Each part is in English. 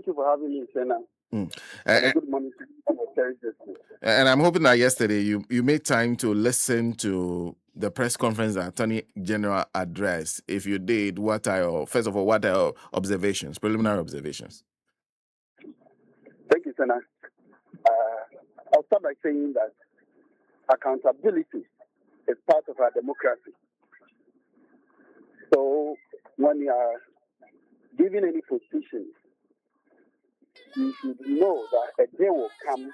Thank you for having me, Senna. Good morning to you. And I'm hoping that yesterday you made time to listen to the press conference that Attorney General addressed. If you did, what are your observations, preliminary observations? Thank you, Senna. I'll start by saying that accountability is part of our democracy. So when you are given any position, you should know that a day will come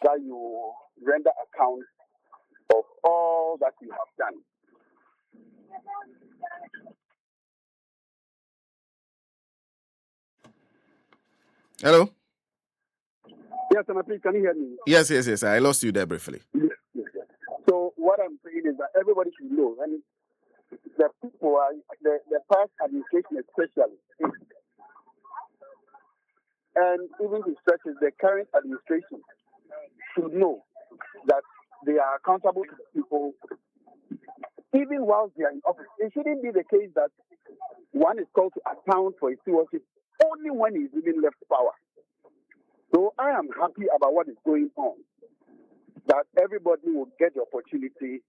that you will render account of all that you have done. Hello? Yes, Senna, please, can you hear me? Yes. I lost you there briefly. Yes. So what I'm saying is that everybody should know, and the people, the past administration especially, and even the stretches, the current administration should know that they are accountable to the people, even whilst they are in office. It shouldn't be the case that one is called to account for his stewardship only when he's even left power. So I am happy about what is going on, that everybody will get the opportunity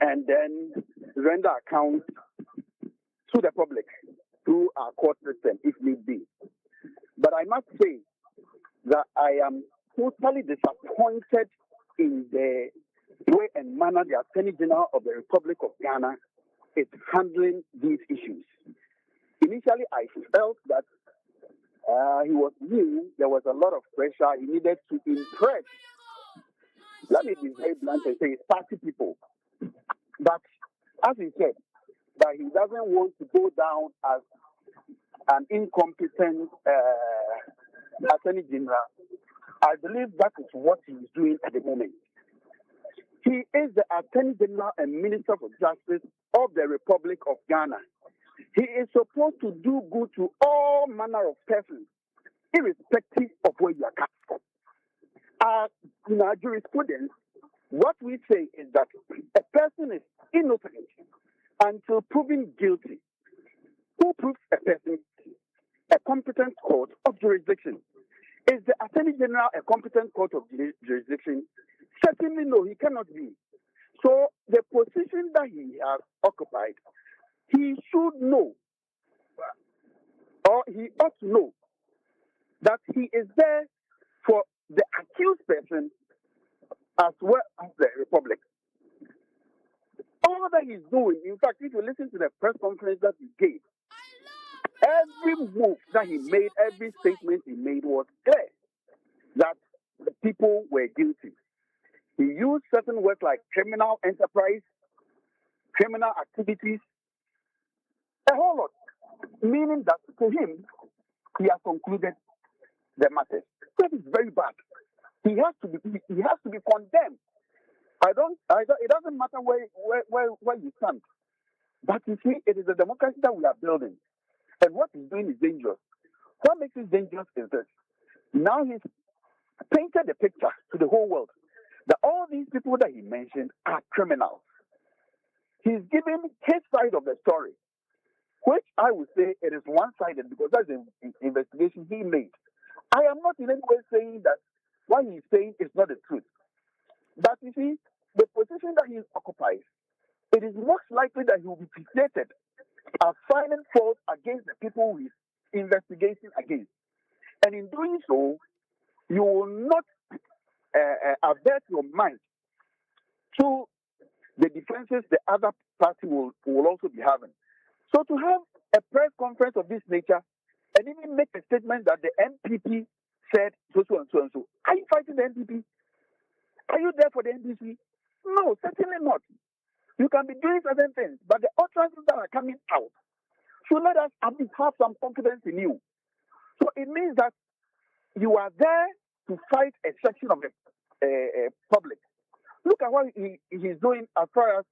and then render account to the public through our court system if need be. But I must say that I am totally disappointed in the way and manner the Attorney General of the Republic of Ghana is handling these issues. Initially, I felt that he was new. There was a lot of pressure. He needed to impress. Let me be very blunt and say, party people. But as he said, that he doesn't want to go down as an incompetent Attorney General. I believe that is what he is doing at the moment. He is the Attorney General and Minister for Justice of the Republic of Ghana. He is supposed to do good to all manner of persons, irrespective of where you are coming from. In our jurisprudence, what we say is that a person is innocent until proven guilty. Who proves a person? A competent court of jurisdiction. Is the Attorney General a competent court of jurisdiction? Certainly no, he cannot be. So the position that he has occupied, he should know, or he ought to know, that he is there for the accused person as well as the Republic. All that he's doing, in fact, if you listen to the press conference that he gave, every move that he made, every statement he made was clear that the people were guilty. He used certain words like criminal enterprise, criminal activities, a whole lot, meaning that to him, he has concluded the matter. That is very bad. He has to be condemned. It doesn't matter where you stand. But you see, it is a democracy that we are building. And what he's doing is dangerous. What makes it dangerous is this. Now he's painted a picture to the whole world that all these people that he mentioned are criminals. He's given his side of the story, which I would say it is one-sided because that's the investigation he made. I am not in any way saying that what he's saying is not the truth. But you see, the position that he occupies, it is most likely that he will be fixated as finding fault against the people he is investigating against. And in doing so, you will not avert your mind to the defenses the other party will also be having. So to have a press conference of this nature and even make a statement that the NPP said so and so and so. Are you fighting the NPP? Are you there for the NPP? No, certainly not. You can be doing certain things, but the utterances that are coming out should let us at least have some confidence in you. So it means that you are there to fight a section of the public. Look at what he's doing as far as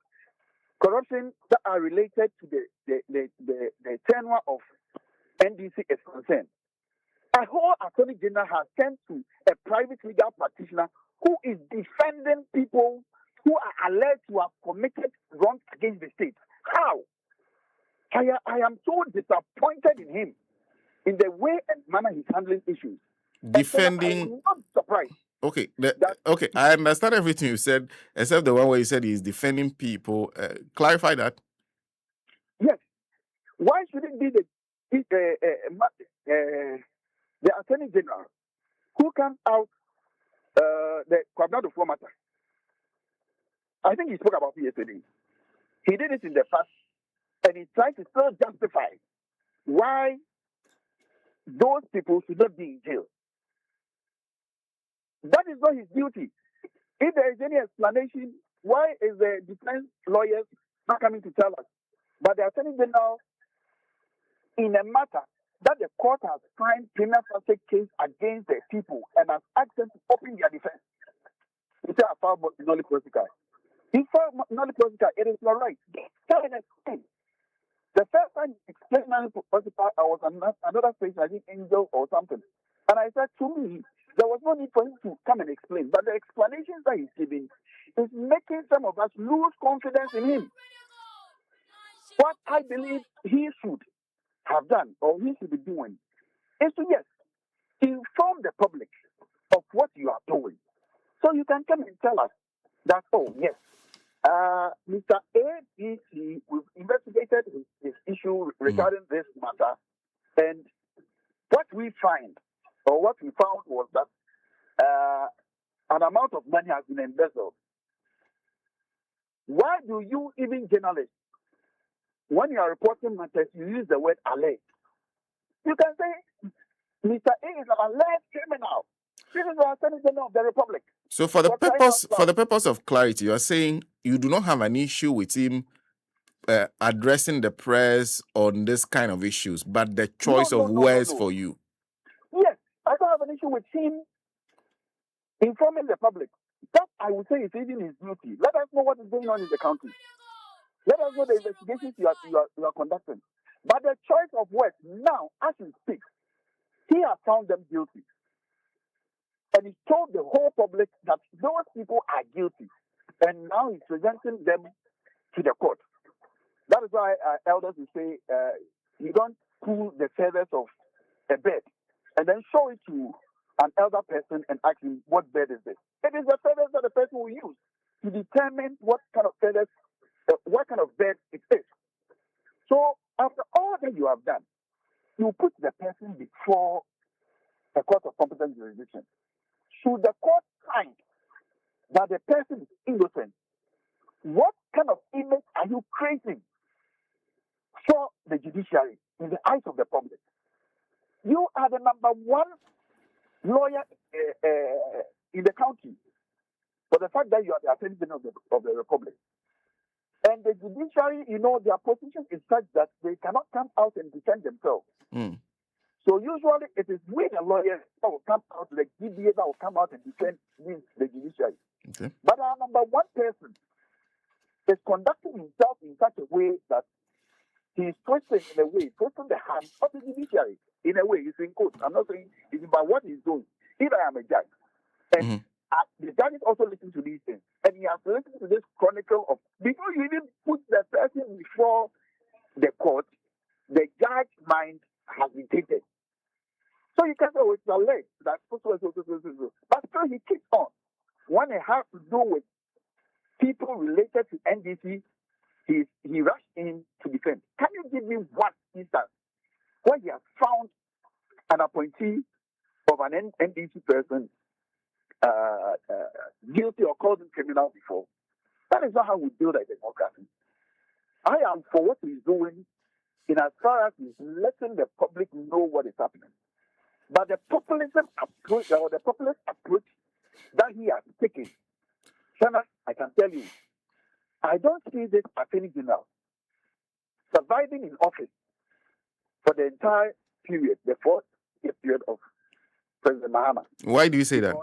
corruption that are related to the tenure of NDC is concerned. A whole Attorney General has sent to a private legal practitioner who is defending people who are alleged to have committed wrongs against the state. How? I am so disappointed in him. in the way and manner he's handling issues. Defending. And so I'm not surprised. Okay, I understand everything you said, except the one where you said he's defending people. Clarify that. Yes. Why should it be the Attorney General who comes out the Kwabnado matter? I think he spoke about it yesterday. He did it in the past, and he's trying to still justify why those people should not be in jail. That is not his duty. If there is any explanation, why is the defense lawyers not coming to tell us? But the Attorney General, in a matter that the court has signed prima facie case against the people and has asked them to open their defense, he said, I filed nolli prosequi. He filed nolli prosequi. It is your right. Tell him explain. The first time he explained nolli prosequi, I was another station, I think Angel or something. And I said, to me, there was no need for him to come and explain. But the explanations that he's giving is making some of us lose confidence in him. What I believe he should have done or he should be doing is to, yes, inform the public of what you are doing. So you can come and tell us that, oh, yes, Mr. ABC, we've investigated his issue regarding this matter, and what we find or what we found was that an amount of money has been embezzled. Why do you, even journalists, when you are reporting matters, you use the word alleged? You can say, Mr. A is an alleged criminal. This is the Attorney General of the Republic. So for the purpose of clarity, you are saying you do not have an issue with him addressing the press on this kind of issues, but the choice of words for you. Yes, I don't have an issue with him informing the public. That I would say is even his duty. Let us know what is going on in the country. Let us know the investigations you are conducting. But the choice of words now, as he speaks, he has found them guilty. And he told the whole public that those people are guilty. And now he's presenting them to the court. That is why elders will say, you don't pull the feathers of a bird and then show it to an elder person and ask him, what bird is this? It is the feathers that the person will use to determine what kind of feathers, what kind of bird it is. So after all that you have done, you put the person before a court of competent jurisdiction. Should the court find that the person is innocent, what kind of image are you creating for the judiciary in the eyes of the public? You are the number one lawyer in the country for the fact that you are the Attorney General of the Republic. And the judiciary, their position is such that they cannot come out and defend themselves. So usually it is we, the lawyers, that will come out, the GBA that will come out and defend the judiciary. Okay. But our number one person is conducting himself in such a way that he is twisting the hand of the judiciary. In a way, he's in quotes. I'm not saying it's about what he's doing. If I am a judge, and the judge is also listening to these things, and he has listened to this chronicle of, before you even put the person before the court, the judge's mind has been tainted. So you can say, oh, it's alleged that so. But still he keeps on. When it has to do with people related to NDC, he rushed in to defend. Can you give me one instance where he has found an appointee of an NDC person guilty or called him criminal before? That is not how we build a democracy. I am for what he's doing in as far as he's letting the public know what is happening. But the populism approach or the populist approach that he has taken, Shana, I can tell you, I don't see this Attorney General surviving in office for the entire period, the 4-year period of President Mahama. Why do you say that?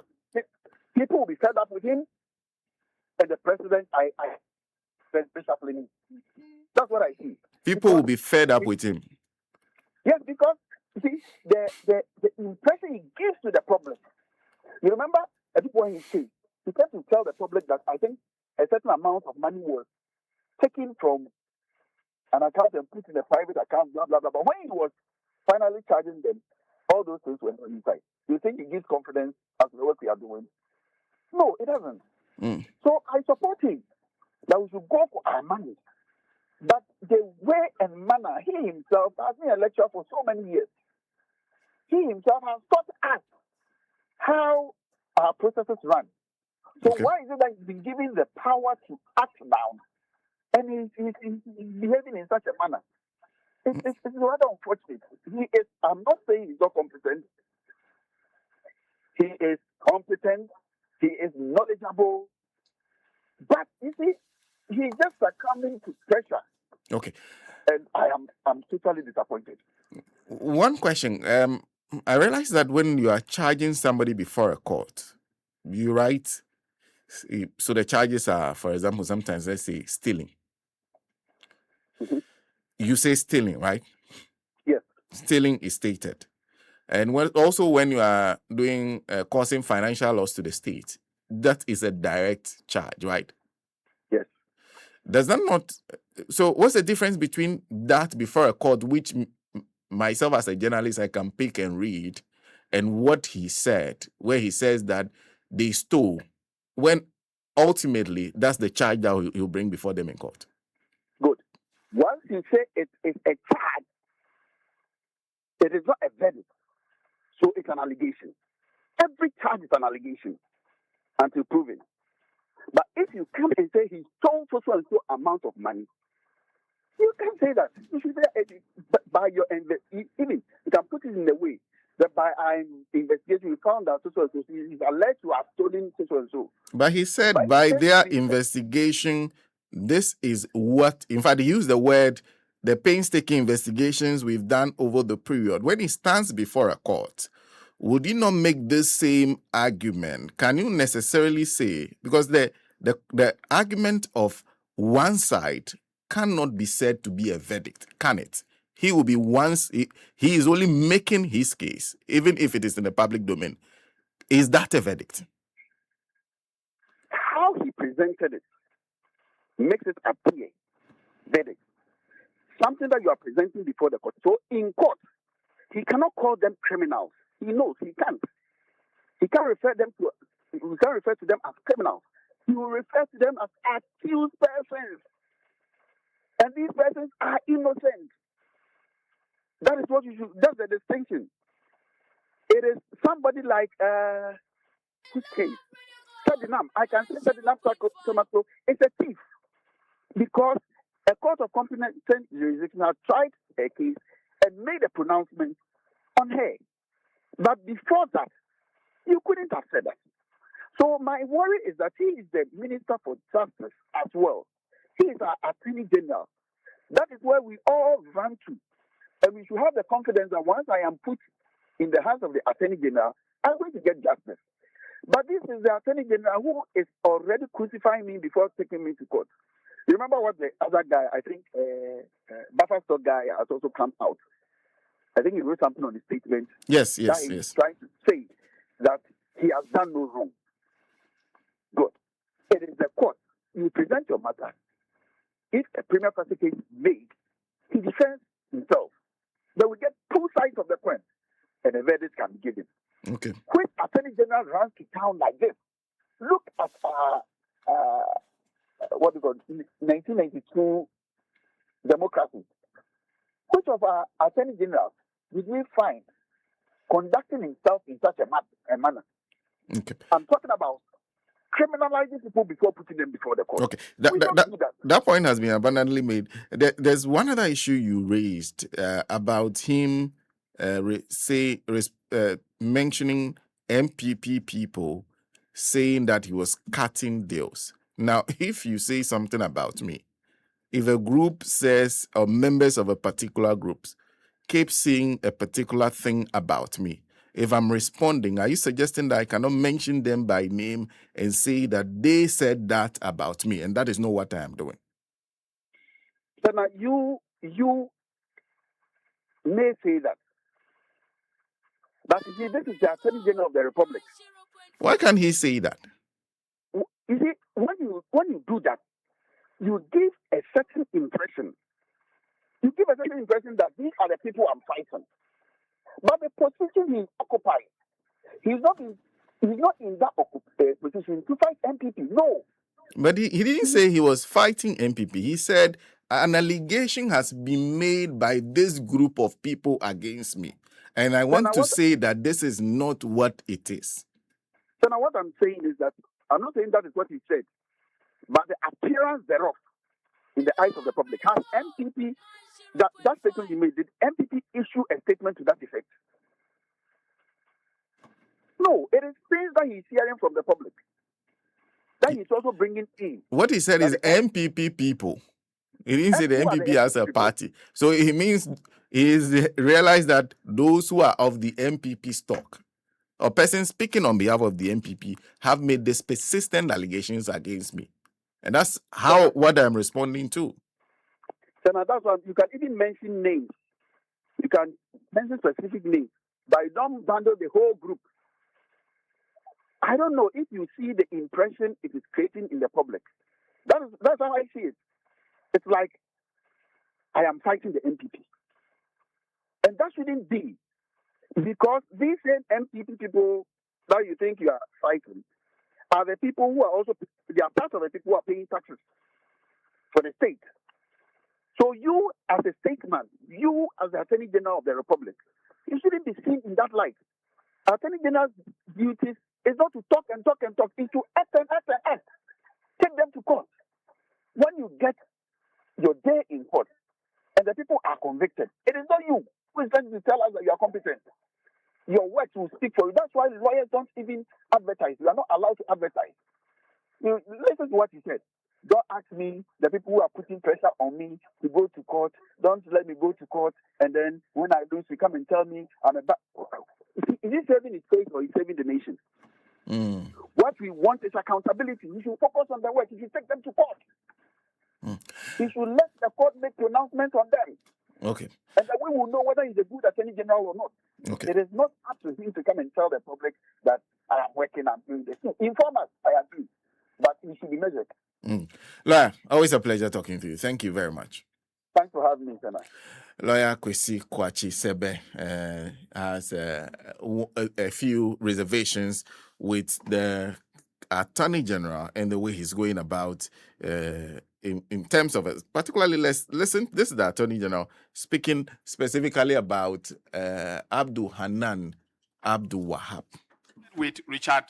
People will be fed up with him, and the president, that's what I see. People will be fed up with him. Yes, because you see the impression he gives to the public. You remember at the point he tried to tell the public that I think a certain amount of money was taken from an account and put in a private account, blah blah blah. But when he was finally charged charging them, all those things were not inside. You think it gives confidence as to the work we are doing? No, it doesn't. So I support him that we should go for our money. But the way and manner, he himself has been a lecturer for so many years. He himself has taught us how our processes run. So why is it that he's been given the power to act now, and he's behaving in such a manner? It's rather unfortunate. I'm not saying he's not competent. He is competent. He is knowledgeable. But you see, he's just succumbing to pressure. Okay. And I'm totally disappointed. One question. I realize that when you are charging somebody before a court, you write, so the charges are, for example, sometimes let's say stealing. Mm-hmm. You say stealing, right? Yes. Stealing is stated. And also when you are doing causing financial loss to the state, that is a direct charge, right? Yes. Does that not? So what's the difference between that before a court, which myself as a journalist I can pick and read, and what he said, where he says that they stole, when ultimately that's the charge that he'll bring before them in court? Good. Once you say it is a charge, it is not a verdict. So it's an allegation. Every charge is an allegation until proven. But if you come and say he stole so and so amount of money, you can say that. You should say by your even you can put it in a way that by our investigation we found that so and so is alleged to have stolen so and so. But he said by their investigation, this is what, in fact, he used the word, the painstaking investigations we've done over the period. When he stands before a court, would he not make this same argument? Can you necessarily say, because the argument of one side cannot be said to be a verdict, can it? He will be he is only making his case, even if it is in the public domain. Is that a verdict? How he presented it makes it appear verdict. Something that you are presenting before the court. So in court, he cannot call them criminals. He knows he can't. He can't refer them to. We can't refer to them as criminals. He will refer to them as accused persons, and these persons are innocent. That is what you should. That's the distinction. It is somebody like whose case? Ferdinand. I can say Ferdinand Tomato is a thief because a court of competent jurisdiction has tried her case and made a pronouncement on her. But before that, you couldn't have said that. So my worry is that he is the Minister for Justice as well. He is our Attorney General. That is where we all run to. And we should have the confidence that once I am put in the hands of the Attorney General, I'm going to get justice. But this is the Attorney General who is already crucifying me before taking me to court. You remember what the other guy, I think, Buffer Stock guy has also come out. I think he wrote something on the statement. Yes. He's trying to say that he has done no wrong. Good. It is the court. You present your matter. If a premier facie case is made, he defends himself. Then we get two sides of the coin, and a verdict can be given. Okay. When Attorney General runs to town like this, look at what is called 1992 democracy. Which of our Attorney Generals did we find conducting himself in such a manner? Okay. I'm talking about criminalizing people before putting them before the court. Okay, that point has been abundantly made. There's one other issue you raised about him, mentioning NPP people saying that he was cutting deals. Now, if you say something about me, if a group says, or members of a particular group keep saying a particular thing about me, if I'm responding, are you suggesting that I cannot mention them by name and say that they said that about me? And that is not what I am doing. So now you may say that. But you see, this is the Attorney General of the Republic. Why can't he say that? You see, when you do that, you give a certain impression. You give a certain impression that these are the people I'm fighting. But the position he occupies, he's not in that position to fight NPP. No. But he didn't say he was fighting NPP. He said an allegation has been made by this group of people against me. And I want to say that this is not what it is. So now what I'm saying is that I'm not saying that is what he said, but the appearance thereof in the eyes of the public. Has NPP, that statement he made, did NPP issue a statement to that effect? No, it is things that he's hearing from the public that he's also bringing in. What he said is NPP people. He didn't say the NPP as a party. So he means he's realized that those who are of the NPP stock or persons speaking on behalf of the NPP have made these persistent allegations against me. And that's what I'm responding to. Senator, that's why you can even mention names. You can mention specific names, but you don't bundle the whole group. I don't know if you see the impression it is creating in the public. That's how I see it. It's like I am fighting the NPP. And that shouldn't be, because these same NPP people that you think you are fighting are the people who are also, they are part of the people who are paying taxes for the state. So you as a statesman, you as the Attorney General of the Republic, you shouldn't be seen in that light. Attorney General's duties is not to talk and talk and talk, it's to act and act and act. Take them to court. When you get your day in court and the people are convicted, it is not you who is trying to tell us that you are competent. Your words will speak for you. That's why lawyers don't even advertise. You are not allowed to advertise. Listen to what he said. Don't ask me, the people who are putting pressure on me to go to court, don't let me go to court, and then when I lose, you come and tell me I'm a bad. Is he saving his face or is he saving the nation? What we want is accountability. You should focus on the work. You should take them to court. You should let the court make pronouncements on them. Okay. And then we will know whether he's a good Attorney General or not. Okay. It is not up to him to come and tell the public that I am working, I'm doing this. No, inform us, I agree. But he should be measured. Lawyer, always a pleasure talking to you. Thank you very much. Thanks for having me, Senator. Lawyer Kwasi Kwakye Serbeh has a few reservations with the Attorney General and the way he's going about in terms of it. Particularly, let's listen. This is the Attorney General speaking specifically about Abdul Hanan Abdul Wahab. With Richard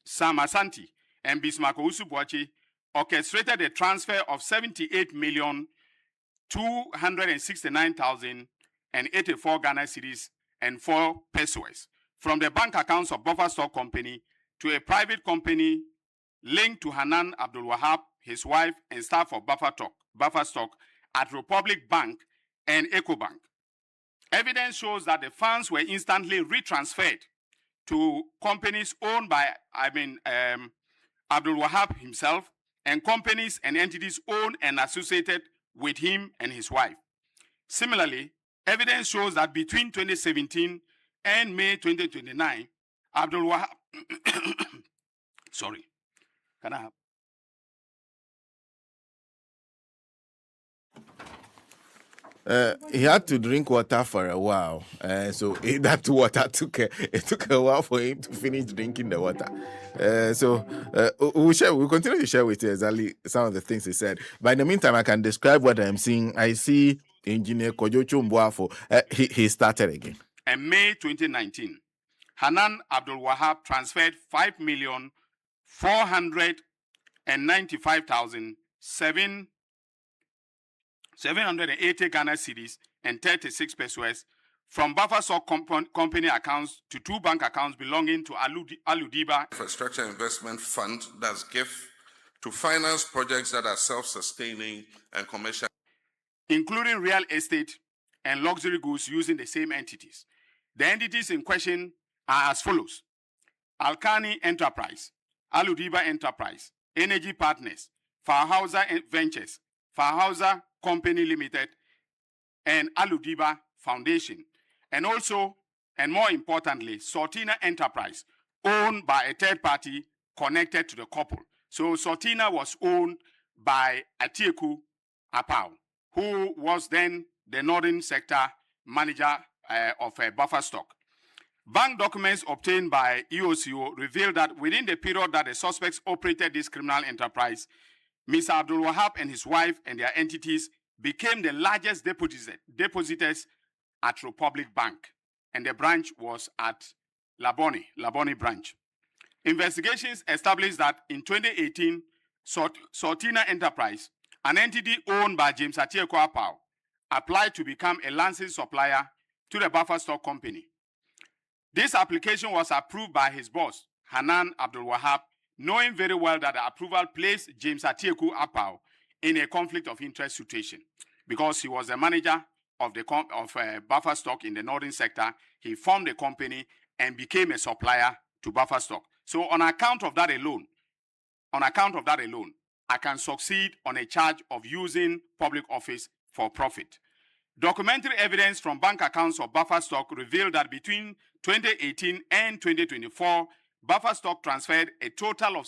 Sam Asante and Bismarck Owusu-Boakye orchestrated a transfer of 78,269,084 Ghana cedis and 4 pesos from the bank accounts of Buffer Stock Company to a private company linked to Hanan Abdul Wahab, his wife, and staff of Buffer Stock at Republic Bank and EcoBank. Evidence shows that the funds were instantly retransferred to companies owned by Abdul Wahab himself and companies and entities owned and associated with him and his wife. Similarly, evidence shows that between 2017 and May 2029, Abdul Wahab sorry, can I have? He had to drink water for a while, so that water took a while for him to finish drinking the water. We'll continue to share with you exactly some of the things he said. But in the meantime, I can describe what I'm seeing. I see Engineer Kojocho Mboafo. He started again. In May 2019, Hanan Abdul Wahab transferred 5,495,780 Ghana cedis and 36 pesos from Buffer Stock Company accounts to 2 bank accounts belonging to Aludiba Infrastructure Investment Fund, that's GIF, to finance projects that are self-sustaining and commercial, including real estate and luxury goods using the same entities. The entities in question are as follows: Alkani Enterprise, Aludiba Enterprise, Energy Partners, Farhauser Ventures, Farhauser Company Limited, and Aludiba Foundation. And also, and more importantly, Sortina Enterprise, owned by a third party connected to the couple. So Sortina was owned by Atieku Apau, who was then the Northern Sector Manager buffer stock. Bank documents obtained by EOCO revealed that within the period that the suspects operated this criminal enterprise, Mr. Abdul Wahab and his wife and their entities became the largest depositors at Republic Bank, and the branch was at Labone branch. Investigations established that in 2018, Sortina Enterprise, an entity owned by James Atieko Apau, applied to become a licensed supplier to the buffer stock company. This application was approved by his boss, Hanan Abdul Wahab, knowing very well that the approval placed James Atieko Apau in a conflict of interest situation. Because he was the manager of buffer stock in the northern sector, he formed a company and became a supplier to buffer stock. So on account of that alone, I can succeed on a charge of using public office for profit. Documentary evidence from bank accounts of buffer stock revealed that between 2018 and 2024, buffer stock transferred a total of